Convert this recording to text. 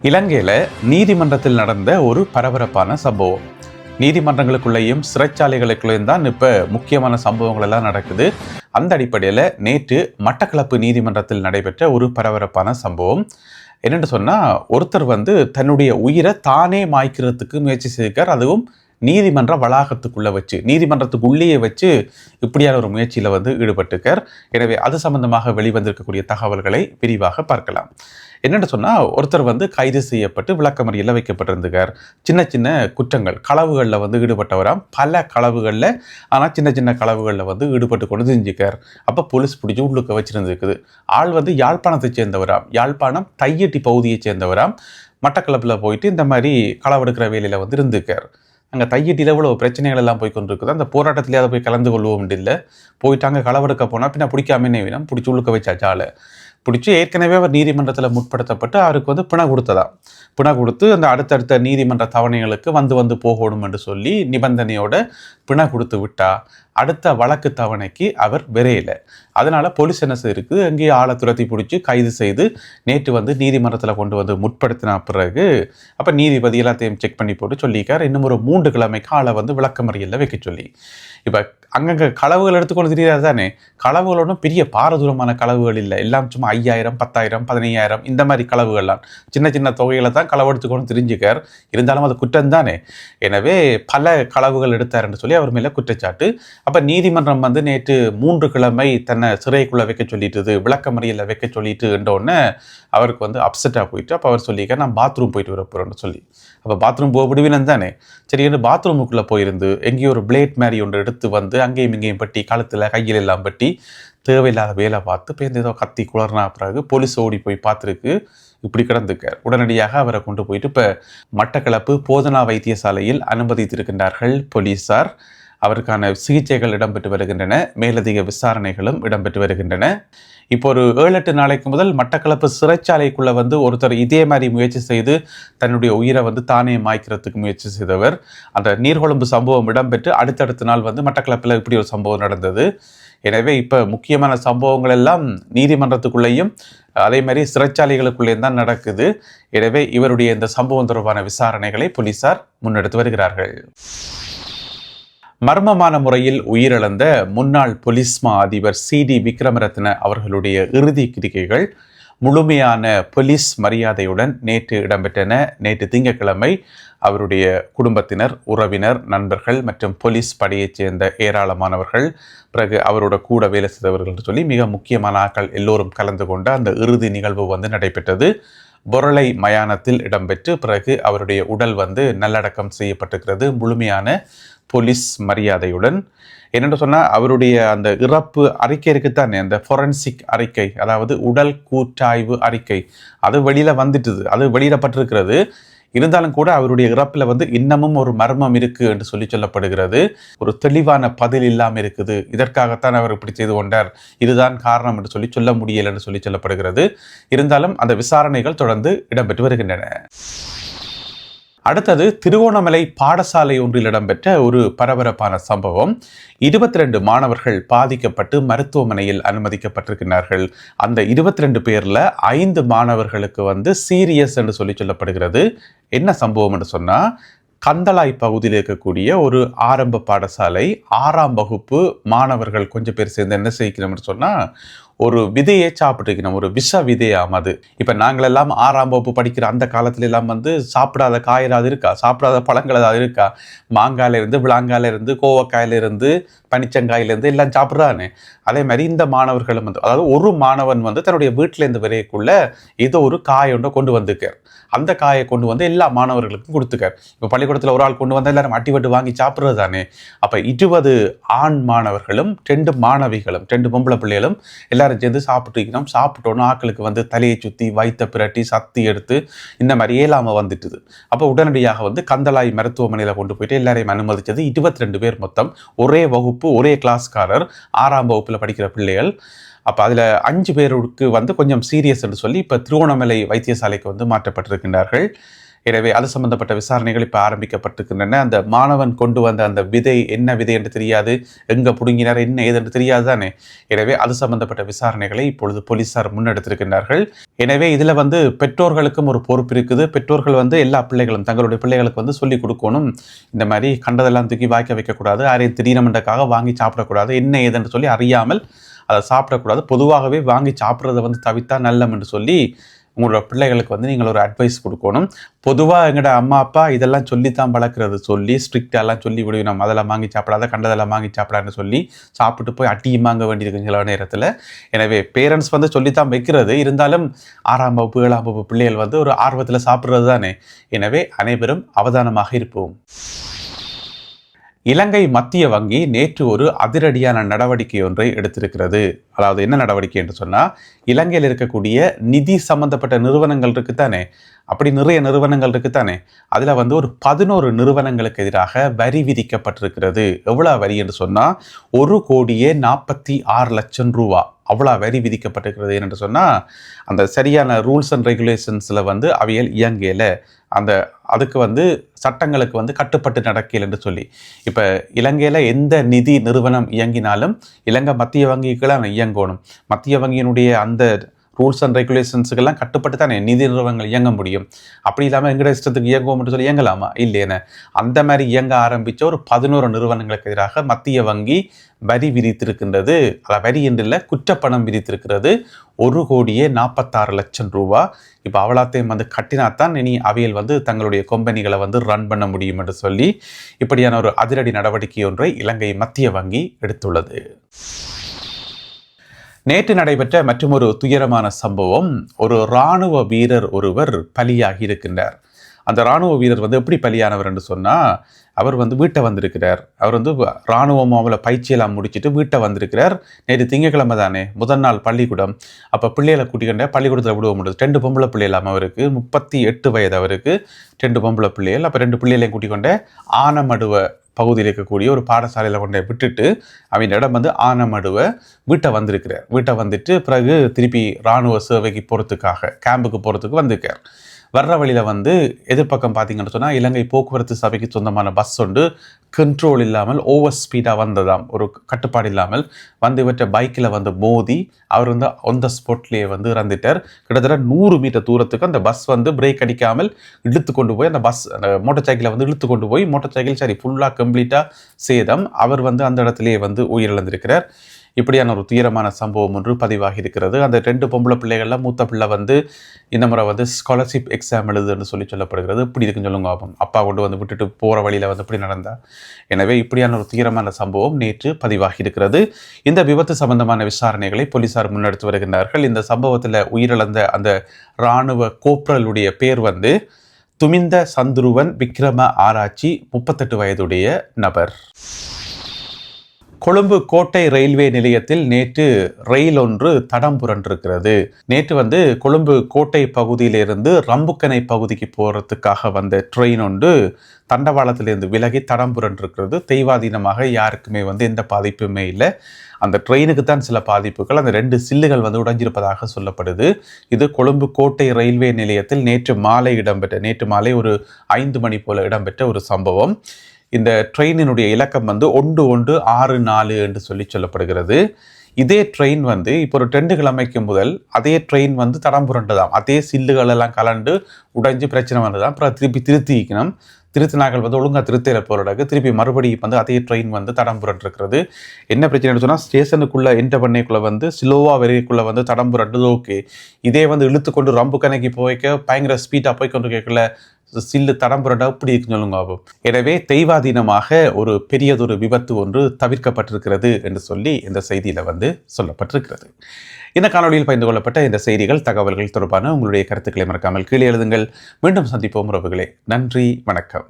இலங்கையில நீதிமன்றத்தில் நடந்த ஒரு பரபரப்பான சம்பவம். நீதிமன்றங்களுக்குள்ளேயும் சிறைச்சாலைகளுக்குள்ளேயும் தான் இப்ப முக்கியமான சம்பவங்கள் எல்லாம் நடக்குது. அந்த அடிப்படையில் நேற்று மட்டக்களப்பு நீதிமன்றத்தில் நடைபெற்ற ஒரு பரபரப்பான சம்பவம் என்னென்னு சொன்னா, ஒருத்தர் தன்னுடைய உயிரை தானே மாய்க்கிறதுக்கு முயற்சி செய்திருக்கார். அதுவும் நீதிமன்ற வளாகத்துக்குள்ள வச்சு, நீதிமன்றத்துக்குள்ளேயே வச்சு இப்படியான ஒரு முயற்சியில ஈடுபட்டிருக்கார். எனவே அது சம்பந்தமாக வெளிவந்திருக்கக்கூடிய தகவல்களை விரிவாக பார்க்கலாம். என்னென்னு சொன்னால், ஒருத்தர் கைது செய்யப்பட்டு விளக்கமறியலில் வைக்கப்பட்டிருந்துக்கார். சின்ன சின்ன குற்றங்கள், களவுகளில் ஈடுபட்டவராம். பல களவுகளில், ஆனால் சின்ன சின்ன களவுகளில் ஈடுபட்டு கொண்டு தெரிஞ்சுக்கார். அப்போ போலீஸ் பிடிச்சி உள்ளுக்க வச்சிருந்துருக்குது. ஆள் யாழ்ப்பாணத்தை சேர்ந்தவராம். யாழ்ப்பாணம் தையட்டி பகுதியை சேர்ந்தவராம். மட்டக்களப்பில் போயிட்டு இந்த மாதிரி களவெடுக்கிற வேலையில் இருந்திருக்கார். அங்கே தையட்டியில் இவ்வளோ பிரச்சனைகள் எல்லாம் போய் கொண்டு இருக்குது. அந்த போராட்டத்திலே அதை போய் கலந்து கொள்வோம் இல்லை. போயிட்டாங்க களவெடுக்க போனால் பின்ன பிடிக்காமனே வேணும், பிடிச்சி உள்ளுக்க வச்சாச்சு. ஆளை பிடிச்சி ஏற்கனவே அவர் நீதிமன்றத்தில் முற்படுத்தப்பட்டு அவருக்கு பிணை கொடுத்ததாம். பிணை கொடுத்து அந்த அடுத்தடுத்த நீதிமன்ற தவணைகளுக்கு வந்து போகணும் என்று சொல்லி நிபந்தனையோட பிணை கொடுத்து விட்டா அடுத்த வழக்கு தவணைக்கு அவர் விரையில. அதனால போலீஸ் என்ன செய்திருக்கு, அங்கேயே ஆளை துரத்தி பிடிச்சி கைது செய்து நேற்று நீதிமன்றத்தில் கொண்டு முற்படுத்தின பிறகு அப்போ நீதிபதி எல்லாத்தையும் செக் பண்ணி போட்டு சொல்லிக்கார், இன்னும் ஒரு 3 கிழமைக்கு ஆளை விளக்கமறியலில் வைக்க சொல்லி. இப்போ அங்கங்கே களவுகள் எடுத்துக்கொண்டு தெரியாது தானே. களவுகளோடும் பெரிய பாரதூரமான களவுகள் இல்லை. எல்லாம் சும்மா 5000, 10,000, 15,000 இந்த மாதிரி களவுகள்லாம் சின்ன சின்ன தொகைகளை தான் களவெடுத்துக்கொண்டு தெரிஞ்சுக்கார். இருந்தாலும் அது குற்றம் தானே. எனவே பல களவுகள் எடுத்தார்ன்னு சொல்லி அவர் மேலே குற்றச்சாட்டு. அப்போ நீதிமன்றம் நேற்று 3 கிழமை தன்னை சிறைக்குள்ளே வைக்க சொல்லிட்டு, விளக்கமறியலில் வைக்க சொல்லிட்டு என்றோடனே அவருக்கு அப்செட்டாக போயிட்டு, அப்போ அவர் சொல்லியிருக்கார், நான் பாத்ரூம் போயிட்டு வர போகிறேன்னு சொல்லி. அப்போ பாத்ரூம் போக விடுவினன் தானே. சரி என்று பாத்ரூமுக்குள்ளே போயிருந்து எங்கேயோ ஒரு பிளேட் மாதிரி ஒன்று எடுத்து அங்கேயும் இங்கேயும் பட்டி, கழுத்தில் கையில் எல்லாம் பட்டி தேவையில்லாத வேலை பார்த்து பேருந்து ஏதோ கத்தி குளர்னா பிறகு போலீஸ் ஓடி போய் பார்த்துருக்கு. இப்படி கிடந்துக்கார். உடனடியாக அவரை கொண்டு போயிட்டு இப்போ மட்டக்களப்பு போதனா வைத்தியசாலையில் அனுமதித்திருக்கின்றார்கள் போலீஸார். அவருக்கான சிகிச்சைகள் இடம்பெற்று வருகின்றன. மேலதிக விசாரணைகளும் இடம்பெற்று வருகின்றன. இப்போ ஒரு 7-8 நாளைக்கு முதல் மட்டக்களப்பு சிறைச்சாலைக்குள்ள ஒருத்தர் இதே மாதிரி முயற்சி செய்து தன்னுடைய உயிரை தானே மாய்க்கிறதுக்கு முயற்சி செய்தவர். அந்த நீர்கொழும்பு சம்பவம் இடம்பெற்று அடுத்தடுத்த நாள் மட்டக்களப்பில் இப்படி ஒரு சம்பவம் நடந்தது. எனவே இப்போ முக்கியமான சம்பவங்கள் எல்லாம் நீதிமன்றத்துக்குள்ளேயும் அதே மாதிரி சிறைச்சாலைகளுக்குள்ளேயும் தான் நடக்குது. எனவே இவருடைய இந்த சம்பவம் தொடர்பான விசாரணைகளை போலீசார் முன்னெடுத்து வருகிறார்கள். மர்மமான முறையில் உயிரிழந்த முன்னாள் போலீஸ் மா அதிபர் CD விக்ரமரத்ன அவர்களுடைய இறுதி கிரிகைகள் முழுமையான போலீஸ் மரியாதையுடன் நேற்று இடம்பெற்றன. நேற்று திங்கட்கிழமை அவருடைய குடும்பத்தினர், உறவினர், நண்பர்கள் மற்றும் போலீஸ் படையைச் சேர்ந்த ஏராளமானவர்கள், பிறகு அவரோட கூட வேலை செய்தவர்கள் என்று சொல்லி மிக முக்கியமான ஆட்கள் எல்லோரும் கலந்து கொண்ட அந்த இறுதி நிகழ்வு நடைபெற்றது. பொருளை மயானத்தில் இடம்பெற்று பிறகு அவருடைய உடல் நல்லடக்கம் செய்யப்பட்டிருக்கிறது முழுமையான போலீஸ் மரியாதையுடன். என்னென்னு சொன்னால், அவருடைய அந்த இறப்பு அறிக்கை இருக்குத்தானே, அந்த ஃபொரன்சிக் அறிக்கை, அதாவது உடல் கூற்றாய்வு அறிக்கை, அது வெளியில் வந்துட்டுது, அது வெளியிடப்பட்டிருக்கிறது. இருந்தாலும் கூட அவருடைய இறப்பில் இன்னமும் ஒரு மர்மம் இருக்குது என்று சொல்லப்படுகிறது. ஒரு தெளிவான பதில் இல்லாமல் இருக்குது. இதற்காகத்தான் அவர் இப்படி செய்து கொண்டார், இதுதான் காரணம் என்று சொல்ல முடியலை என்று சொல்லப்படுகிறது. இருந்தாலும் அந்த விசாரணைகள் தொடர்ந்து இடம்பெற்று வருகின்றன. அடுத்தது திருகோணமலை பாடசாலை ஒன்றில் இடம்பெற்ற ஒரு பரபரப்பான சம்பவம். 22 மாணவர்கள் பாதிக்கப்பட்டு மருத்துவமனையில் அனுமதிக்கப்பட்டிருக்கிறார்கள். அந்த 22 பேர்ல 5 மாணவர்களுக்கு சீரியஸ் என்று சொல்லப்படுகிறது. என்ன சம்பவம் என்று சொன்னா, கந்தளாய் பகுதியில் இருக்கக்கூடிய ஒரு ஆரம்ப பாடசாலை 6ஆம் வகுப்பு மாணவர்கள் கொஞ்சம் பேர் சேர்ந்து என்ன செய்யணும்னு சொன்னா, ஒரு விதையை சாப்பிட்டுருக்கணும், ஒரு விஷ விதையாம் அது. இப்போ நாங்களெல்லாம் 6ஆம் வகுப்பு படிக்கிற அந்த காலத்துல எல்லாம் சாப்பிடாத காய் ஏதாவது இருக்கா, சாப்பிடாத பழங்கள் ஏதாவது இருக்கா? மாங்காயிலிருந்து, விளாங்காயிலிருந்து, கோவக்காயிலிருந்து, பனிச்சங்காயிலேருந்து எல்லாம் சாப்பிட்றானே. அதே மாதிரி இந்த மாணவர்களும் அதாவது ஒரு மாணவன் தன்னுடைய வீட்டிலேருந்து வரைக்குள்ள ஏதோ ஒரு காய் ஒன்றை கொண்டு வந்திருக்கார். அந்த காயை கொண்டு எல்லா மாணவர்களுக்கும் கொடுத்துக்கார். இப்போ பள்ளிக்கூடத்தில் ஒரு ஆள் கொண்டு வந்தால் எல்லாரும் அட்டிவட்டு வாங்கி சாப்பிட்றது தானே. அப்போ 20 ஆண் மாணவர்களும் 2 மாணவிகளும் 2 பொம்பளை பிள்ளைகளும் எல்லாரும் சேர்ந்து சாப்பிட்டுக்கணும். சாப்பிட்டோன்னு ஆக்களுக்கு தலையை சுற்றி வயிற்ற பிரட்டி சத்தி எடுத்து இந்த மாதிரி ஏலாமல் வந்துட்டுது. அப்போ உடனடியாக கந்தளாய் மருத்துவமனையில் கொண்டு போயிட்டு எல்லாரையும் அனுமதிச்சது. 22 பேர் மொத்தம், ஒரே வகுப்பு, ஒரே கிளாஸ்காரர், 6ஆம் வகுப்பில் படிக்கிற பிள்ளைகள். அப்போ அதில் 5 பேருக்கு கொஞ்சம் சீரியஸ் என்று சொல்லி இப்போ திருகோணமலை வைத்தியசாலைக்கு மாற்றப்பட்டிருக்கின்றார்கள். எனவே அது சம்பந்தப்பட்ட விசாரணைகள் இப்போ ஆரம்பிக்கப்பட்டிருக்கின்றன. அந்த மாணவன் கொண்டு வந்த அந்த விதை என்ன விதை என்று தெரியாது, எங்கே பிடுங்கினார், என்ன ஏது என்று தெரியாது தானே. எனவே அது சம்பந்தப்பட்ட விசாரணைகளை இப்பொழுது போலீசார் முன்னெடுத்திருக்கின்றார்கள். எனவே இதில் பெற்றோர்களுக்கும் ஒரு பொறுப்பு இருக்குது. பெற்றோர்கள் எல்லா பிள்ளைகளும் தங்களுடைய பிள்ளைகளுக்கு சொல்லிக் கொடுக்கணும். இந்த மாதிரி கண்டதெல்லாம் தூக்கி வாய்க்க வைக்கக்கூடாது, யாரையும் திடீரென்றக்காக வாங்கி சாப்பிடக்கூடாது, என்ன ஏதுன்னு சொல்லி அறியாமல் அதை சாப்பிடக்கூடாது. பொதுவாகவே வாங்கி சாப்பிட்றதை தவிர்த்தா நல்லம் என்று சொல்லி உங்களோட பிள்ளைகளுக்கு நீங்கள் ஒரு அட்வைஸ் கொடுக்கணும். பொதுவாக எங்களோட அம்மா அப்பா இதெல்லாம் சொல்லித்தான் வளர்க்குறது, சொல்லி ஸ்ட்ரிக்டாலாம் சொல்லி விடுவினோம், அதெல்லாம் வாங்கி சாப்பிடாத, கண்டதெல்லாம் வாங்கி சாப்பிடான்னு சொல்லி சாப்பிட்டு போய் அட்டியும் வாங்க வேண்டியிருக்கு சில நேரத்தில். எனவே பேரண்ட்ஸ் சொல்லித்தான் வைக்கிறது, இருந்தாலும் 6ஆம் வகுப்பு 7ஆம் வகுப்பு பிள்ளைகள் ஒரு ஆர்வத்தில் சாப்பிட்றது தானே. எனவே அனைவரும் அவதானமாக இருப்போம். இலங்கை மத்திய வங்கி நேற்று ஒரு அதிரடியான நடவடிக்கை ஒன்றை எடுத்திருக்கிறது. அதாவது என்ன நடவடிக்கை என்று சொன்னால், இலங்கையில் இருக்கக்கூடிய நிதி சம்பந்தப்பட்ட நிறுவனங்கள் இருக்குத்தானே, அப்படி நிறைய நிறுவனங்கள் இருக்குத்தானே, அதில் ஒரு 11 நிறுவனங்களுக்கு எதிராக வரி விதிக்கப்பட்டிருக்கிறது. எவ்வளோ வரி என்று சொன்னால் 1,46,00,000 ரூபா அவ்வளோ வரி விதிக்கப்பட்டிருக்கிறது. என்று சொன்னால் அந்த சரியான ரூல்ஸ் அண்ட் ரெகுலேஷன்ஸில் அவையல் இயங்கலை, அதுக்கு சட்டங்களுக்கு கட்டுப்பட்டு நடக்கல என்று சொல்லி. இப்போ இலங்கையில் எந்த நிதி நிறுவனம் இயங்கினாலும் இலங்கை மத்திய வங்கிக்கெல்லாம் இயங்கணும். மத்திய வங்கியினுடைய அந்த ரூல்ஸ் அண்ட் ரெகுலேஷன்ஸுக்கெல்லாம் கட்டுப்பட்டு தானே நிதி நிறுவனங்கள் இயங்க முடியும். அப்படி இல்லாமல் எங்கட இஷ்டத்துக்கு இயங்குவோம் என்று சொல்லி இயங்கலாமா? இல்லையேன்னு அந்த மாதிரி இயங்க ஆரம்பித்த ஒரு 11 நிறுவனங்களுக்கு எதிராக மத்திய வங்கி வரி விதித்திருக்கின்றது. வரி என்றில்லை, குற்றப்பணம் விதித்திருக்கிறது. 1,46,00,000 ரூபா. இப்போ அவ்வளோத்தையும் கட்டினாத்தான் இனி அவையில் தங்களுடைய கம்பெனிகளை ரன் பண்ண முடியும் என்று சொல்லி இப்படியான ஒரு அதிரடி நடவடிக்கை ஒன்றை இலங்கை மத்திய வங்கி எடுத்துள்ளது. நேற்று நடைபெற்ற மற்றொரு துயரமான சம்பவம், ஒரு இராணுவ வீரர் ஒருவர் பலியாகி இருக்கின்றார். அந்த இராணுவ வீரர் எப்படி பலியானவர் என்று சொன்னால், அவர் வீட்டை வந்திருக்கிறார். அவர் இராணுவ மாவில் பயிற்சியெல்லாம் முடிச்சுட்டு வீட்டை வந்திருக்கிறார். நேற்று திங்கக்கிழமை தானே, முதல் நாள் பள்ளிக்கூடம். அப்போ பிள்ளைகளை கூட்டிக்கிட்ட பள்ளிக்கூடத்தில் விடுவ முடியாது. 2 பொம்பளை பிள்ளைகள் அவருக்கு, 38 வயது அவருக்கு, 2 பொம்பளை பிள்ளைகள். அப்போ 2 பிள்ளைகளையும் கூட்டிக்கொண்ட ஆனமடுவை பகுதியில் இருக்கக்கூடிய ஒரு பாடசாலையில் கொண்டே விட்டுட்டு அவன் இடம் ஆனமடுவை வீட்டை வந்திருக்கிறார். வீட்டை வந்துட்டு பிறகு திருப்பி இராணுவ சேவைக்கு போகிறதுக்காக கேம்புக்கு போகிறதுக்கு வந்திருக்கார். வர்ற வழியில் எதிர்ப்பக்கம் பார்த்தீங்கன்னு சொன்னால் இலங்கை போக்குவரத்து சபைக்கு சொந்தமான பஸ் ஒன்று கண்ட்ரோல் இல்லாமல் ஓவர் ஸ்பீடாக வந்ததாம், ஒரு கட்டுப்பாடு இல்லாமல் இவற்றை பைக்கில் மோதி அவர் ஆன் த ஸ்பாட்லேயே இறந்துட்டார். கிட்டத்தட்ட 100 மீட்டர் தூரத்துக்கு அந்த பஸ் பிரேக் அடிக்காமல் இழுத்து கொண்டு போய் அந்த பஸ் மோட்டார் சைக்கிளை இழுத்து கொண்டு போய் மோட்டார் சைக்கிள் ஃபுல்லாக கம்ப்ளீட்டாக சேதம். அவர் அந்த இடத்துலேயே உயிரிழந்திருக்கிறார். இப்படியான ஒரு துயரமான சம்பவம் ஒன்று பதிவாகி இருக்கிறது. அந்த 2 பொம்பளை பிள்ளைகள்லாம் மூத்த பிள்ளை இந்த முறை ஸ்காலர்ஷிப் எக்ஸாம் எழுதுன்னு சொல்லப்படுகிறது. இப்படி இருக்குன்னு சொல்லுங்க, அப்பா கொண்டு விட்டுட்டு போகிற வழியில் இப்படி நடந்தா. எனவே இப்படியான ஒரு துயரமான சம்பவம் நேற்று பதிவாகி இருக்கிறது. இந்த விபத்து சம்பந்தமான விசாரணைகளை போலீசார் முன்னெடுத்து வருகின்றார்கள். இந்த சம்பவத்தில் உயிரிழந்த அந்த இராணுவ கோப்ரலுடைய பேர் துமிந்த சந்துருவன் விக்ரம ஆராய்ச்சி, 38 வயதுடைய நபர். கொழும்பு கோட்டை ரயில்வே நிலையத்தில் நேற்று ரயில் ஒன்று தடம் புரண்டிருக்கிறது. நேற்று கொழும்பு கோட்டை பகுதியிலிருந்து ரம்புக்கனை பகுதிக்கு போகிறதுக்காக வந்த ட்ரெயின் ஒன்று தண்டவாளத்திலிருந்து விலகி தடம் புரண்டிருக்கிறது. தெய்வாதீனமாக யாருக்குமே எந்த பாதிப்புமே இல்லை. அந்த ட்ரெயினுக்கு தான் சில பாதிப்புகள், அந்த 2 சில்லுகள் உடைஞ்சிருப்பதாக சொல்லப்படுது. இது கொழும்பு கோட்டை ரயில்வே நிலையத்தில் நேற்று மாலை ஒரு 5 மணி போல இடம்பெற்ற ஒரு சம்பவம். இந்த ட்ரெயினினுடைய இலக்கம் 1164 என்று சொல்லப்படுகிறது. இதே ட்ரெயின் இப்போ ஒரு 2 கிழமைக்கு முதல் அதே ட்ரெயின் தடம் புரண்டதாம். அதே சில்லுகள் எல்லாம் கலண்டு உடைஞ்சு பிரச்சனை வந்ததாம். அப்புறம் திருப்பி திருத்திக்கணும். திருத்தினாக்கள் ஒழுங்காக திருத்தையில் போகிறதுக்கு திருப்பி மறுபடியும் அதே ட்ரெயின் தடம் புரண்டிருக்கிறது. என்ன பிரச்சனைன்னு சொன்னால், ஸ்டேஷனுக்குள்ளே என்டர் பண்ணைக்குள்ளே ஸ்லோவாக வரைக்குள்ளே தடம் புரண்டது ஓகே. இதே இழுத்து கொண்டு ரம்புக்கனைக்கு போய்க்க பயங்கர ஸ்பீடாக போய் கொண்டு கேட்கல, சில்லு தடம் புரண்டா இப்படி இருக்குன்னு சொல்லுங்க. எனவே தெய்வாதீனமாக ஒரு பெரியதொரு விபத்து ஒன்று தவிர்க்கப்பட்டிருக்கிறது என்று சொல்லி இந்த செய்தியில் சொல்லப்பட்டிருக்கிறது. இந்த காணொலியில் பகிர்ந்து கொள்ளப்பட்ட இந்த செய்திகள், தகவல்கள் தொடர்பான உங்களுடைய கருத்துக்களை மறக்காமல் கீழே எழுதுங்கள். மீண்டும் சந்திப்போம் உறவுகளே. நன்றி, வணக்கம்.